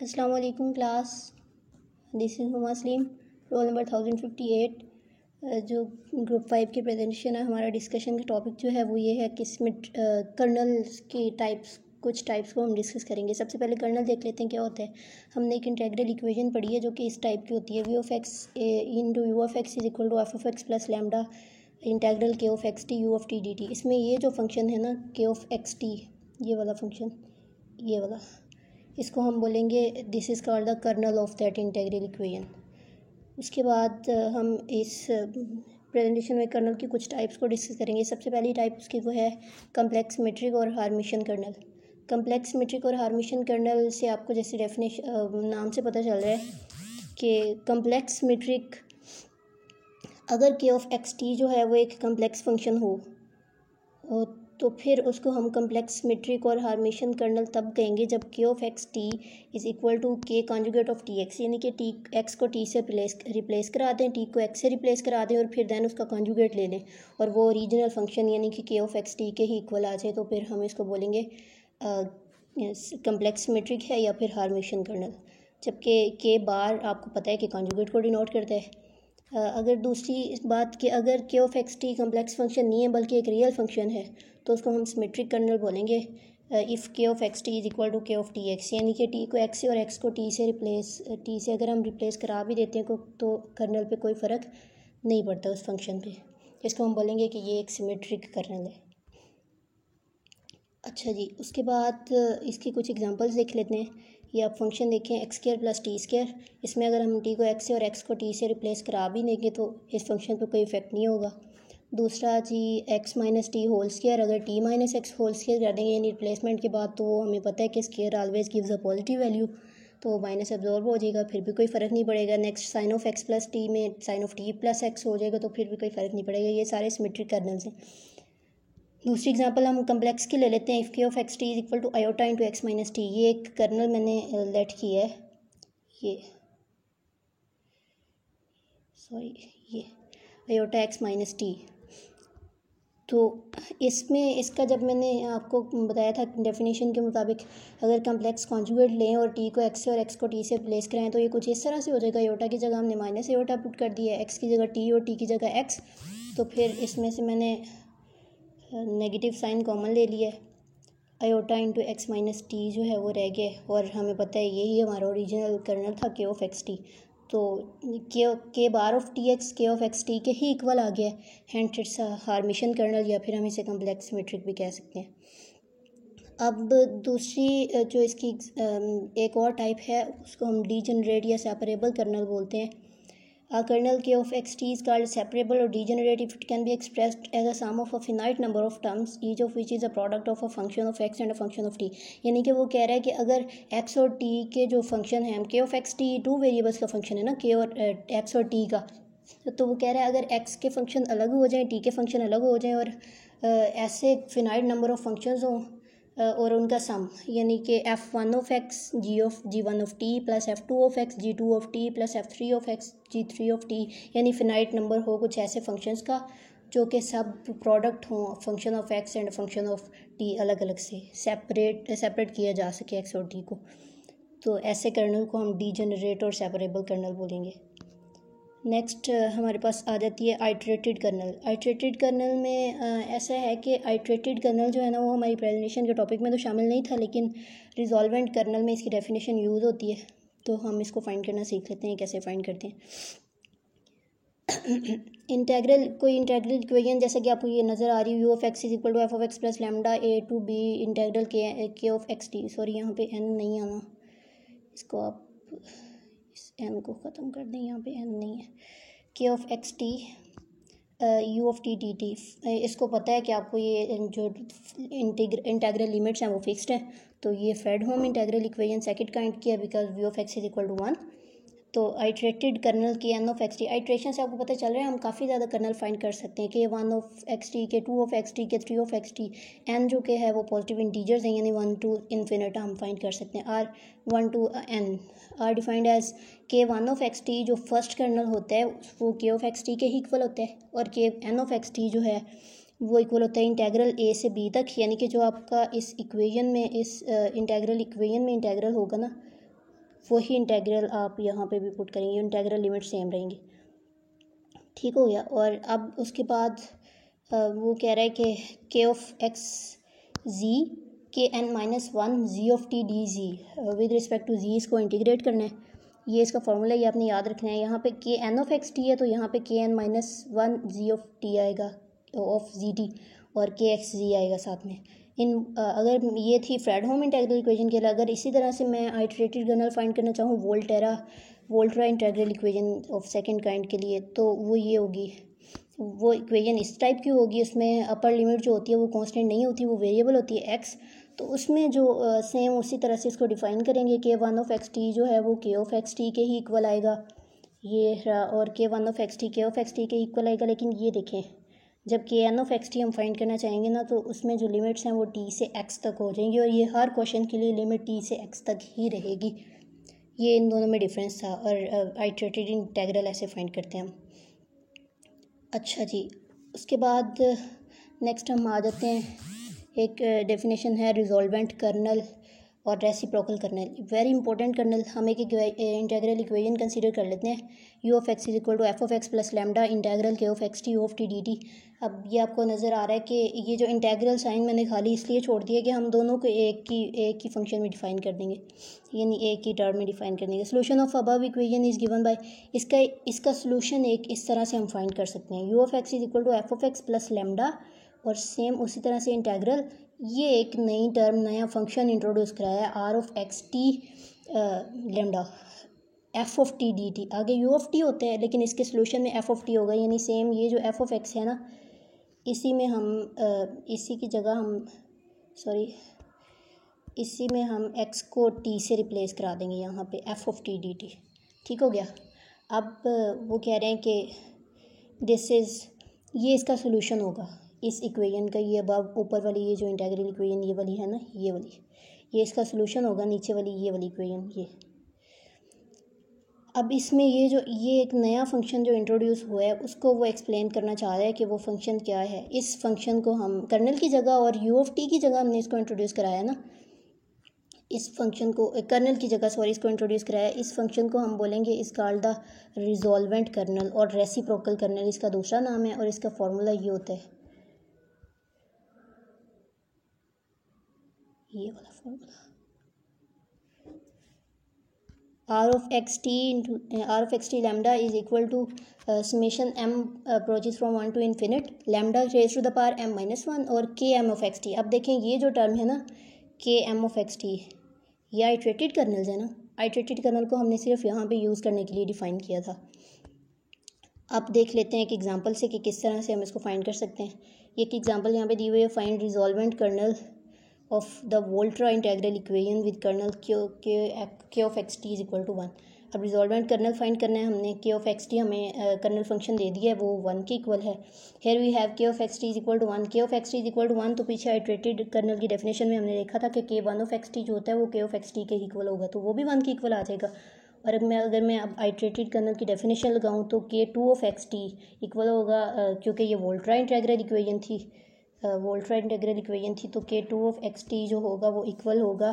अस्सलाम वालेकुम class. This is Huma Salim, roll number 1058। जो ग्रुप 5 की प्रेजेंटेशन है, हमारा डिस्कशन का टॉपिक जो है वो ये है कि इसमें कर्नल्स की कुछ टाइप्स को हम डिस्कस करेंगे। सबसे पहले कर्नल देख लेते हैं क्या होता है। हमने एक इंटेग्रल इक्वेशन पढ़ी है जो कि इस टाइप की होती है, V of X into U of x is equal to F of x plus lambda integral K of x T U of T D T. इसमें ये जो फंक्शन है ना, के ऑफ एक्स टी, ये वाला फंक्शन, ये वाला, इसको हम बोलेंगे this is called the kernel of that integral equation. उसके बाद हम इस प्रेजेंटेशन में कर्नल की कुछ टाइप्स को डिस्कस करेंगे। सबसे पहली टाइप उसकी वो है कम्प्लेक्स मेट्रिक और हार्मिशन कर्नल। कम्प्लेक्स मेट्रिक और हार्मिशन कर्नल से आपको जैसे डेफिनेशन नाम से पता चल रहा है कि कम्प्लेक्स मेट्रिक अगर के ऑफ एक्स टी जो है वो एक कम्प्लेक्स फंक्शन हो तो फिर उसको हम कम्प्लेक्स मेट्रिक और हार्मिशन कर्नल तब कहेंगे जब K of x t is equal to K conjugate of t x, यानी कि टी एक्स को टी से रिप्लेस करा दें, टी को एक्स से रिप्लेस करा दें और फिर देन उसका कॉन्जुगेट ले लें और वो ओरिजिनल फंक्शन यानी कि के ऑफ एक्स टी के ही इक्वल आ जाए, तो फिर हम इसको बोलेंगे कम्प्लेक्स मेट्रिक है या फिर हार्मिशन कर्नल। जबकि के बार आपको पता है कि कॉन्जुगेट को डिनोट करता है। अगर दूसरी बात कि अगर के of x T complex function नहीं है बल्कि एक रियल फंक्शन है तो उसको हम सिमेट्रिक कर्नल बोलेंगे। If K of x t is equal to K of t x, यानी कि टी को एक्स से और एक्स को टी से अगर हम रिप्लेस करा भी देते हैं तो कर्नल पे कोई फ़र्क नहीं पड़ता उस फंक्शन पे। इसको हम बोलेंगे कि ये एक सिमेट्रिक कर्नल है। अच्छा जी, उसके बाद इसकी कुछ एग्जांपल्स देख लेते हैं। ये आप फंक्शन देखें x square plus T square, इसमें अगर हम टी को एक्स से और एक्स को टी से रिप्लेस करा भी देंगे तो इस फंक्शन पे कोई इफेक्ट नहीं होगा। दूसरा G X minus T whole square, अगर T minus X whole square कर देंगे यानी रिप्लेसमेंट के बाद, तो हमें पता है कि square always gives a positive value, तो माइनस एब्जॉर्ब हो जाएगा, फिर भी कोई फ़र्क नहीं पड़ेगा। Next sine of x plus T में sine of T plus X हो जाएगा, तो फिर भी कोई फ़र्क नहीं पड़ेगा। ये सारे सिमेट्रिक कर्नल्स हैं। दूसरी एग्जांपल हम कम्प्लेक्स की ले लेते हैं। If K of x T is equal to iota into x minus t, ये एक कर्नल मैंने लेट किया है, ये ये आयोटा एक्स माइनस टी। तो इसमें इसका जब मैंने आपको बताया था डेफिनेशन के मुताबिक अगर कम्प्लेक्स कॉन्जुगेट लें और टी को एक्स से और एक्स को टी से रिप्लेस कराएं तो ये कुछ इस तरह से हो जाएगा। आयोटा की जगह हमने माइनस आयोटा पुट कर दिया है, एक्स की जगह टी और टी की जगह एक्स, तो फिर इसमें से मैंने नेगेटिव साइन कॉमन ले लिया है, iota into x minus T जो है वो रह गया और हमें पता है यही हमारा ओरिजिनल कर्नल था के ऑफ एक्स टी, तो के बार of t x K of x T के ही इक्वल आ गया, हेंस इट्स हार्मिशन कर्नल या फिर हम इसे कम्प्लेक्स मेट्रिक भी कह सकते हैं। अब दूसरी जो इसकी एक और टाइप है उसको हम डीजेनरेट या सेपरेबल कर्नल बोलते हैं। A kernel K of xt is called separable or degenerate if it can be expressed as a sum of a finite number of terms, each of which is a product of a function of x and a function of t। यानी कि वो कह रहा है कि अगर x और t के जो फंक्शन हैं, k of x t two variables का फंक्शन है ना, k और x और t का, तो वो कह रहा है अगर x के फंक्शन अलग हो जाएं, t के फंक्शन अलग हो जाएं और ऐसे फिनाइट नंबर ऑफ फंक्शंस हों और उनका सम, यानी कि f1 of x g1 of T plus f2 of x g2 of T plus f3 of x g3 of T, यानी फिनाइट नंबर हो कुछ ऐसे फंक्शंस का जो कि सब प्रोडक्ट हों function of x and function of T, अलग अलग से सेपरेट किया जा सके एक्स और टी को, तो ऐसे कर्नल को हम डीजेनरेट और सेपरेबल कर्नल बोलेंगे। नेक्स्ट हमारे पास आ जाती है आइट्रेटेड कर्नल। आइट्रेटेड कर्नल में ऐसा है कि आइट्रेटेड कर्नल जो है ना वो हमारी प्रेजेंटेशन के टॉपिक में तो शामिल नहीं था, लेकिन रिजॉल्वेंट कर्नल में इसकी डेफिनेशन यूज़ होती है, तो हम इसको फाइंड करना सीख लेते हैं कैसे फाइंड करते हैं। कोई इंटेग्रल इक्वेशन जैसा कि आपको ये नज़र आ रही है, u of x is equal to F of x plus lambda a to b integral K of x t, sorry यहाँ पे एन नहीं आना, इसको आप इस एन को ख़त्म कर दें, यहाँ पे एन नहीं है, के of x T U of T T T. इसको पता है कि आपको ये जो इंटेग्रल लिमिट्स हैं वो फिक्स्ड है, तो ये Fredholm integral equation second kind की है because v of x is equal to 1। तो आइट्रेटेड कर्नल की n of x t, iteration से आपको पता चल रहा है हम काफ़ी ज़्यादा कर्नल फाइंड कर सकते हैं कि 1 ऑफ एक्स टी के 2 ऑफ एक्स टी के 3 ऑफ एक्स टी, एन जो कि है वो पॉजिटिव इंटीजर्स हैं यानी 1 to इन्फिनिटा हम फाइंड कर सकते हैं। R 1 to n are defined as K 1 of x t जो फर्स्ट कर्नल होता है वो के ऑफ एक्स टी के ही इक्वल होता है और के एन ऑफ एक्स टी जो है वो इक्वल होता है इंटेग्रल ए से बी तक, यानी कि जो आपका इस इक्वेशन में इस इंटेग्रल इक्वेशन में इंटेग्रल होगा ना वही इंटेग्रल आप यहाँ पे भी पुट करेंगे, इंटेग्रल लिमिट सेम रहेंगी। ठीक हो गया। और अब उसके बाद वो कह रहा है कि के of x ji K N minus one ji of T D G with respect to G, इसको इंटीग्रेट करना है। ये इसका फॉर्मूला ये आपने याद रखना है। यहाँ पे K N of x T है तो यहाँ पे K N minus one ji of t आएगा, ऑफ जी टी, और के एक्स जी आएगा साथ में। अगर ये थी फ्रेडहोम इंटेग्रल इक्वेशन के लिए, अगर इसी तरह से मैं आइट्रेटेड कर्नल फाइंड करना चाहूँ Volterra integral equation of second kind के लिए, तो वो ये होगी, वो इक्वेशन इस टाइप की होगी। उसमें अपर लिमिट जो होती है वो कांस्टेंट नहीं होती, वो वेरिएबल होती है एक्स। तो उसमें जो सेम उसी तरह से इसको डिफ़ाइन करेंगे के वन ऑफ एक्स टी जो है वो के ऑफ एक्स टी के ही इक्वल आएगा, ये रहा, और के वन ऑफ एक्स टी के ऑफ एक्स टी के इक्वल आएगा। लेकिन ये देखें, जब के एन ऑफ एक्स टी हम फाइंड करना चाहेंगे ना, तो उसमें जो लिमिट्स हैं वो टी से एक्स तक हो जाएंगी, और ये हर क्वेश्चन के लिए लिमिट टी से एक्स तक ही रहेगी। ये इन दोनों में डिफरेंस था। और आइट्रेटेड इंटेग्रल ऐसे फाइंड करते हैं हम। अच्छा जी, उसके बाद नेक्स्ट हम आ जाते हैं, एक डेफिनेशन है रिजॉल्वेंट कर्नल और reciprocal kernel. Very important kernel. हम एक इंटेग्रल इक्वेशन कंसीडर कर लेते हैं, you of x is equal to F of x plus lambda integral K of x T of T D T. अब ये आपको नज़र आ रहा है कि ये जो इंटेग्रल साइन मैंने खाली इसलिए छोड़ दिया कि हम दोनों को एक ही फंक्शन में डिफाइन कर देंगे, यानी एक ही टर्म में डिफाइन कर देंगे। Solution of above equation is given by, इसका सोल्यूशन एक इस तरह से हम फाइंड कर सकते हैं, you of x is equal to F of x plus lambda, और सेम उसी तरह से इंटेग्रल, ये एक नई टर्म, नया फंक्शन इंट्रोड्यूस कराया है, R of x t lambda f of T D t. आगे यू ऑफ टी होते हैं लेकिन इसके सोल्यूशन में एफ ऑफ टी होगा, यानी सेम ये जो एफ ऑफ एक्स है ना, इसी में हम इसी की जगह हम इसी में हम एक्स को टी से रिप्लेस करा देंगे, यहाँ पे f of T D T. ठीक हो गया। अब वो कह रहे हैं कि दिस इज़, ये इसका सोल्यूशन होगा इस इक्वेशन का, ये अब ऊपर वाली ये जो इंटेग्रल इक्वेशन ये वाली है ना, ये वाली, ये इसका सोल्यूशन होगा, नीचे वाली ये वाली इक्वेशन ये। अब इसमें ये एक नया फंक्शन जो इंट्रोड्यूस हुआ है उसको वो एक्सप्लेन करना चाह रहा है कि वो फंक्शन क्या है। इस फंक्शन को हम कर्नल की जगह और यू ऑफ टी की जगह हमने इसको इंट्रोड्यूस कराया ना, इस फंक्शन को कर्नल की जगह इसको इंट्रोड्यूस कराया। इस फंक्शन को हम बोलेंगे इस कॉल्ड द रिजॉल्वेंट कर्नल, और रेसिप्रोकल कर्नल इसका दूसरा नाम है, और इसका फॉर्मूला ये होता है, ये वाला formula, R of x t lambda is equal to summation m approaches from 1 to infinite lambda raise to the power m minus one, और K M of x T. अब देखें ये जो टर्म है ना, के एम ऑफ एक्स टी, ये आइट्रेटेड colonel's है ना। आइट्रेटेड कर्नल को हमने सिर्फ यहाँ पे यूज़ करने के लिए डिफ़ाइन किया था। अब देख लेते हैं एक एग्जांपल से कि किस तरह से हम इसको फाइंड कर सकते हैं। एक एग्जांपल यहाँ पे दी हुई है, find resolvent kernel of the Volterra integral equation with kernel K of x T is equal to one. अब रिजॉल्वेंट कर्नल फाइंड करना है हमने, के ऑफ एक्स टी हमें कर्नल फंक्शन दे दिया है, वो वन के इक्वल है। Here we have K of x T is equal to one, K of x T is equal to one. तो पीछे आइट्रेटेड कर्नल की डेफिनेशन में हमने देखा था कि के वन ऑफ एक्स टी जो होता है वो के ऑफ एक्स टी के इक्वल होगा, तो वो भी वन के इक्वल आ जाएगा। और अगर मैं अब आइट्रेटेड कर्नल की डेफिनेशन लगाऊँ तो के two of x T equal होगा, क्योंकि ये वोल्ट्रा इंटेग्रल इक्वेशन थी, तो के टू ऑफ एक्स टी जो होगा वो इक्वल होगा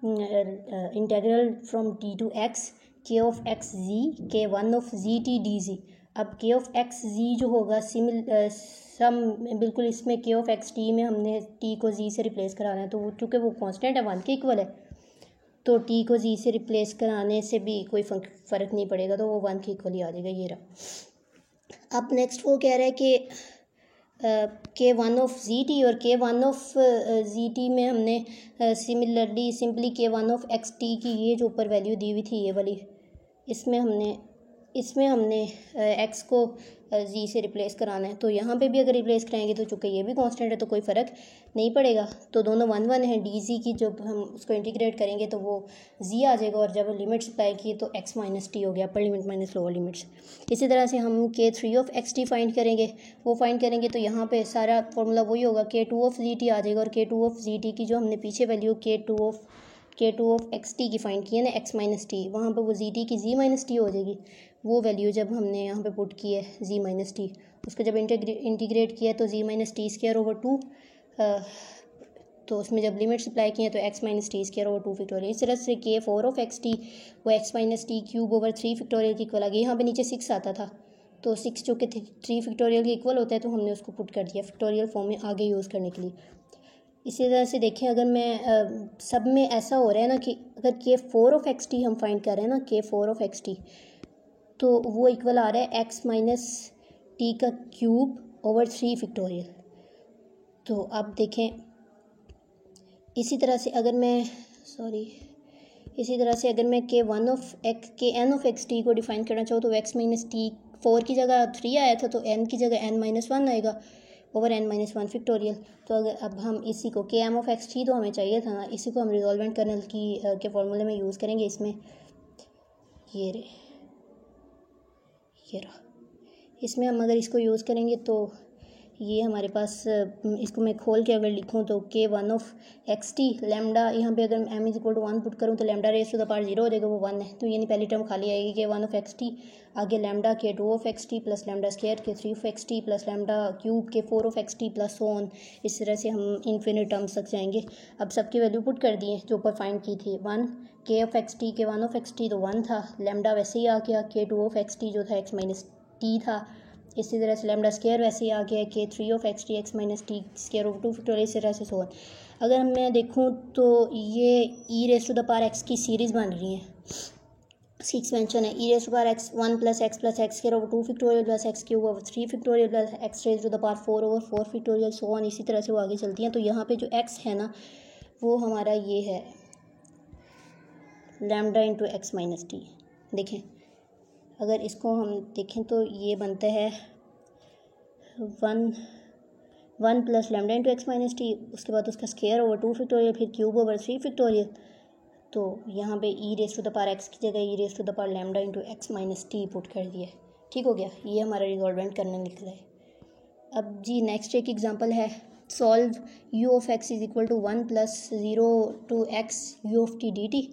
integral from t to x K of x ji K one of g t D g. अब के ऑफ एक्स जी जो होगा बिल्कुल इसमें के ऑफ एक्स टी में हमने टी को जी से रिप्लेस कराना है, तो वो चूँकि वो कांस्टेंट है वन के इक्वल है, तो टी को जी से रिप्लेस कराने से भी कोई फ़र्क नहीं पड़ेगा, तो वो वन के इक्वल ही आ जाएगा, ये रहा। अब नेक्स्ट वो कह रहा है कि के वन ऑफ जी टी और के वन ऑफ जी टी में हमने सिमिलरली सिंपली के वन ऑफ एक्स टी की ये जो ऊपर वैल्यू दी हुई थी ये वाली, इसमें हमने एक्स को जी से रिप्लेस कराना है। तो यहाँ पे भी अगर रिप्लेस कराएंगे तो चूँकि ये भी कांस्टेंट है तो कोई फ़र्क नहीं पड़ेगा, तो दोनों वन वन है। डी जी की जब हम उसको इंटीग्रेट करेंगे तो वो जी आ जाएगा, और जब लिमिट्स अप्लाई की तो एक्स माइनस टी हो गया, upper limit minus lower limits. इसी तरह से हम के three of x T find करेंगे तो यहाँ पे सारा फॉर्मूला वही होगा, के टू ऑफ जी टी आ जाएगा, और के टू ऑफ जी टी की जो हमने पीछे वैल्यू के टू ऑफ एक्स टी की फाइंड की है ना, एक्स माइनस टी, वहाँ पर वो जी टी की जी माइनस टी हो जाएगी। वो वैल्यू जब हमने यहाँ पे पुट की है जी माइनस टी, उसको जब इंटीग्रेट किया तो G minus T square over two तो उसमें जब लिमिट्स अप्लाई किए तो x minus T square over 2 factorial. इस तरह से k 4 ऑफ एक्स टी वो x minus T cube over 3 factorial की इक्वल आ गई। यहाँ पे नीचे 6 आता था, तो 6 जो कि 3 फैक्टोरियल के इक्वल होता है, तो हमने उसको पुट कर दिया फैक्टोरियल फॉर्म में आगे यूज़ करने के लिए। इसी तरह से देखें, अगर मैं सब में ऐसा हो रहा है ना कि अगर k 4 ऑफ एक्स टी हम फाइंड कर रहे हैं ना, k 4 ऑफ एक्स टी, तो वो इक्वल आ रहा है x माइनस टी का क्यूब ओवर 3 फैक्टोरियल। तो अब देखें, इसी तरह से अगर मैं के एन ऑफ एक्स टी को डिफाइन करना चाहूँ तो x माइनस टी 4 की जगह 3 आया था, तो n की जगह n माइनस 1 आएगा ओवर n माइनस 1 फैक्टोरियल। तो अगर अब हम इसी को के एम ऑफ एक्स टी तो हमें चाहिए था ना, इसी को हम रिजॉल्वेंट कर्नल के फॉर्मूले में यूज़ करेंगे। इसमें इसमें हम अगर इसको यूज़ करेंगे तो ये हमारे पास, इसको मैं खोल के अगर लिखूँ तो के 1 ऑफ एक्स टी लैम्डा, यहाँ पे अगर m is equal to 1 put करूँ तो lambda raise to the power 0 हो जाएगा, वो 1 है, तो यानी पहली टर्म खाली आएगी के 1 ऑफ एक्स टी, आगे लैम्डा के 2 of x T plus lambda square के 3 of x T plus lambda cube के 4 of x T plus so on. इस तरह से हम इन्फिनिट टर्म्स तक जाएंगे। अब सबकी वैल्यू पुट कर दिए जो ऊपर फाइंड की थी। 1 के ऑफ एक्स टी के 1 ऑफ एक्स टी तो 1 था, लैम्डा वैसे ही आ गया, के 2 ऑफ एक्स टी जो था x माइनस टी था, इसी तरह से लैम्डा स्क्वायर वैसे ही आ गया, के 3 of x T x minus T square over 2 factorial, इस तरह से सो ऑन। अगर मैं देखूँ तो ये e raise to the power x की सीरीज़ बन रही है, इसकी एक्सपेंशन है e raise to the power x 1 plus x square over 2 factorial plus x cube over 3 factorial plus x raise to the power 4 over 4 factorial so on. इसी तरह से वो आगे चलती हैं। तो यहाँ पे जो x है ना, वो हमारा ये है lambda into x minus T. देखें, अगर इसको हम देखें तो ये बनता है 1 plus lambda into x minus t, उसके बाद उसका स्क्वायर ओवर 2 फैक्टोरियल, फिर क्यूब ओवर 3 फैक्टोरियल। तो यहाँ पे e raise to the power x की जगह e raise to the power lambda into x minus t put कर दिया। ठीक हो गया, ये हमारा रिजॉल्वेंट करने निकला है। अब जी नेक्स्ट एक एग्जांपल है, solve u of x is equal to 1 plus 0 to x u of T D T.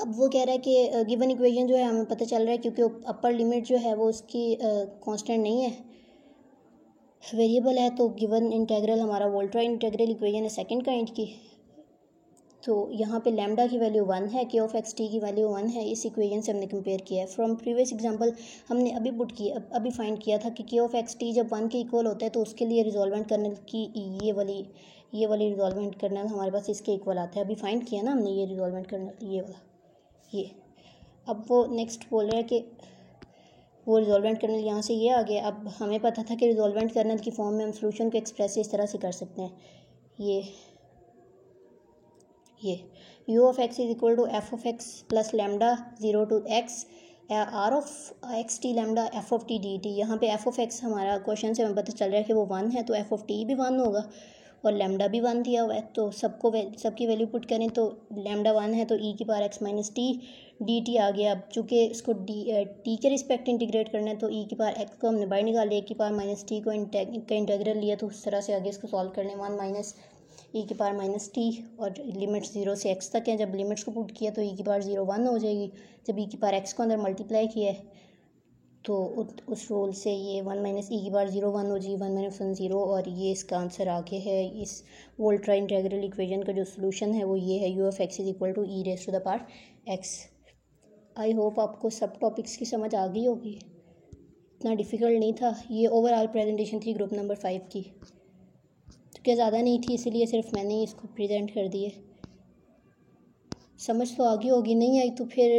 अब वो कह रहा है कि गिवन इक्वेशन जो है हमें पता चल रहा है, क्योंकि अपर लिमिट जो है वो उसकी कांस्टेंट नहीं है, वेरिएबल है, तो गिवन इंटीग्रल हमारा वोल्ट्रा इंटीग्रल इक्वेशन है सेकंड काइंड की। तो यहाँ पे लैम्डा की वैल्यू 1 है, के ऑफ एक्स टी की वैल्यू 1 है। इस इक्वेशन से हमने कंपेयर किया है। फ्रॉम प्रीवियस एग्जांपल हमने अभी फाइंड किया था कि के ऑफ एक्स टी जब 1 के इक्वल होता है तो उसके लिए रिजॉल्वेंट कर्नल की ये वाली रिजॉल्वेंट कर्नल हमारे पास इसके इक्वल आता है। अभी फाइंड किया ना हमने ये रिजॉल्वेंट कर्नल, ये वाला ये। अब वो नेक्स्ट बोल रहा है कि वो रिजॉल्वेंट कर्नल यहाँ से ये आ गया। अब हमें पता था कि रिजॉल्वेंट कर्नल की फॉर्म में हम सोल्यूशन को एक्सप्रेस इस तरह से कर सकते हैं, ये u of x is equal to F of x plus lambda 0 to x R of x t lambda f of T D t. यहाँ पे एफ ऑफ एक्स हमारा क्वेश्चन से हमें पता चल रहा है कि वो 1 है, तो एफ ऑफ टी भी 1 होगा और लैम्डा भी 1 दिया हुआ है। तो सबकी वैल्यू पुट करें तो लैम्डा 1 है तो ई की power x minus t D t आ गया। अब चूँकि इसको टी के रिस्पेक्ट इंटीग्रेट करना है तो ई की पावर एक्स को हमने बाहर निकाल लिया, की पावर माइनस टी को इंटीग्रल लिया, तो उस तरह से आगे इसको सॉल्व करने 1 माइनस ई की पावर माइनस टी और लिमिट्स 0 से एक्स तक हैं। जब लिमिट्स को पुट किया तो ई की पावर 0 1 हो जाएगी। जब ई की पावर एक्स को अंदर मल्टीप्लाई किया है तो उस रोल से ये 1 माइनस ई की पावर 0 1 हो जाएगी, 1 माइनस 1 0, और ये इसका आंसर आगे है। इस वोल्ट्रा इंटीग्रल इक्वेशन का जो सोल्यूशन है वो ये है, u of x is equal to e raise to the power x. I hope आपको सब टॉपिक्स की समझ आ गई होगी, इतना डिफ़िकल्ट नहीं था। ये ओवरऑल प्रेजेंटेशन थी ग्रुप नंबर 5 की, तो क्या ज़्यादा नहीं थी, इसलिए सिर्फ मैंने ही इसको प्रेजेंट कर दिए। समझ तो आ गई होगी, नहीं आई तो फिर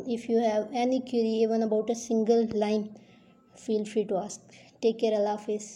if you have any query even about a single line feel free to ask. Take care, अल्लाह हाफिज़।